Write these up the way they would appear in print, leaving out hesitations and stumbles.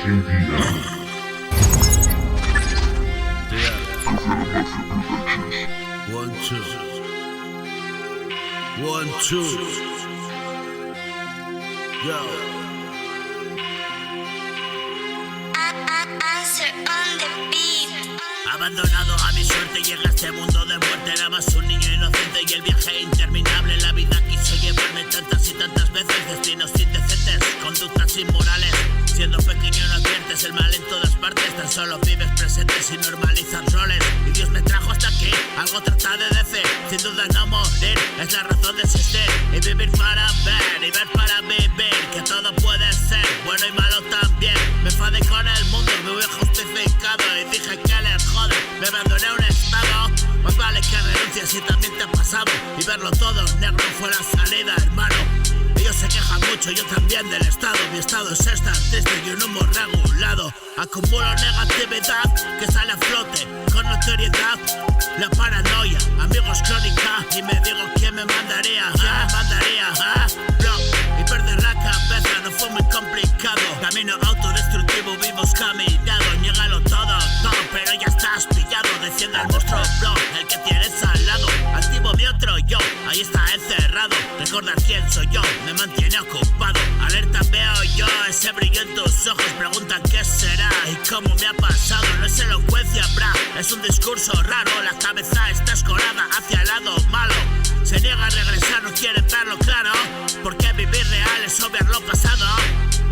One, two. One, two. Yo. Answer on the beat. Abandonado a mi suerte, llega a este mundo de muerte. Era más un niño inocente y el viaje interminable. La vida quiso llevarme tantas y tantas veces. Destinos indecentes, conductas inmorales. Siendo pequeño no adviertes el mal en todas partes. Tan solo vives presentes y normalizas roles. Y Dios me trajo hasta aquí, algo trata de decir. Sin duda no morir, es la razón de existir. Y vivir para ver, y ver para vivir. Que todo puede ser, bueno y malo también. Me enfadé con el mundo, me hubiera justificado. Y dije que les jode, me abandoné a un estado. Más vale que renuncies si también te ha pasado. Y verlo todo negro fue la salida, hermano. Ellos se quejan mucho, yo también del estado. Mi estado es estar triste y un humor regulado. Acumulo negatividad que sale a flote con notoriedad. La paranoia, amigos crónica. Y me digo quién me mandaría, Bro, y perder la cabeza no fue muy complicado. Camino autodestructivo, vivos caminado. Niégalo todo, pero ya estás pillado. Defiende al monstruo, bro, el que tienes al lado. Activo mi otro yo, ahí está encerrado. Recordar quién soy yo, me mantiene ocupado. Alerta veo yo, ese brillo en tus ojos. Preguntan qué será y cómo me ha pasado. No es elocuencia, bra, es un discurso raro. La cabeza está escorada hacia el lado malo. Se niega a regresar, no quiere verlo claro. Porque vivir real es obviar lo pasado.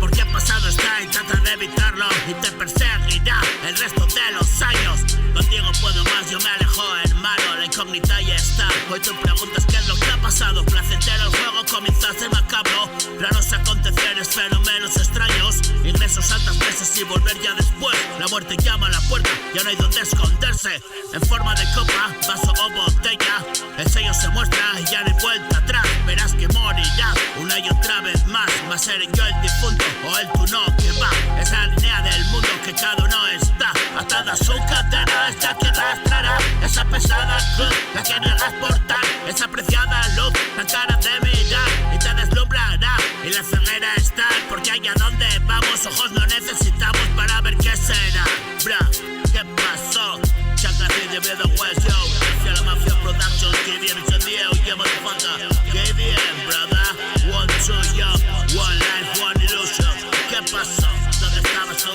Porque el pasado está y trata de evitarlo. Y te perseguirá el resto de los años. Contigo puedo más, yo me alejo, hermano. La incógnita ya está. Hoy tú preguntas qué es lo que ha pasado. Placentero el juego comienza a ser macabro. Raros aconteceres, fenómenos extraños. Ingresos, altas mesas y volver ya después. La muerte llama a la puerta, ya no hay donde esconderse. En forma de copa, vaso o botella. El sello se muestra y ya no hay vuelta atrás. Verás que morirás una y otra vez más. Va a ser yo el difunto o el tú no que va. Es la línea del mundo que cada uno está. Atada a su cadena, esta que arrastrará. Esa pesada cruz, la que niegas portar. Esa preciada luz, la cara de mirar y te deslumbrará. Y la ceguera está, porque allá donde vamos, ojos no necesitamos para ver qué será. Bra, ¿qué pasó? Chaka de the West, yo. Hacia la Mafia Productions, KBM, it's a deal, yeah, motherfucker. KBM, brother. One, two, yo. One life, one illusion. ¿Qué pasó? ¿Dónde estabas tú,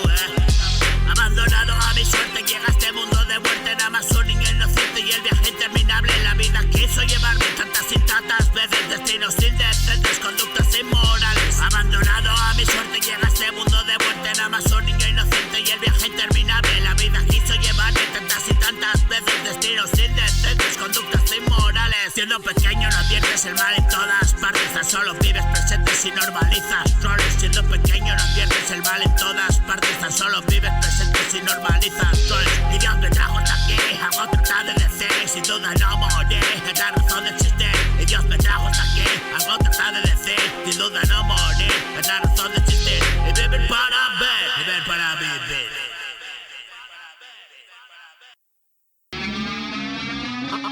Abandonado a mi suerte, llega a este mundo de muerte. Nada más un niño inocente y el viaje interminable. La vida quiso llevarme tantas y tantas veces. Destinos indecentes, conductas inmorales. Abandonado a mi suerte, llega a este mundo de muerte. Nada más un niño inocente y el viaje interminable. La vida quiso llevarme tantas y tantas veces. Destinos indecentes, conductas inmorales. Siendo pequeño no adviertes el mal en todas partes. Tan solo vives presentes y normalizas roles. Siendo pequeño no adviertes el mal en todas partes. Tan solo vives presentes y normalizas roles. Y Dios me trajo hasta aquí, algo trata de decir. Sin duda no morir, es la razón de existir. Y Dios me trajo hasta aquí, algo trata de decir. Sin duda no morir, es la razón de existir. Y vivir para ver, vivir para vivir.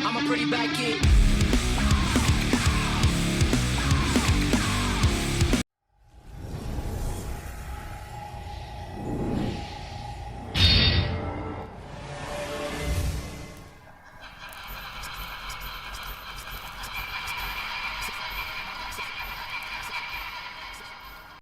I'm a pretty bad kid.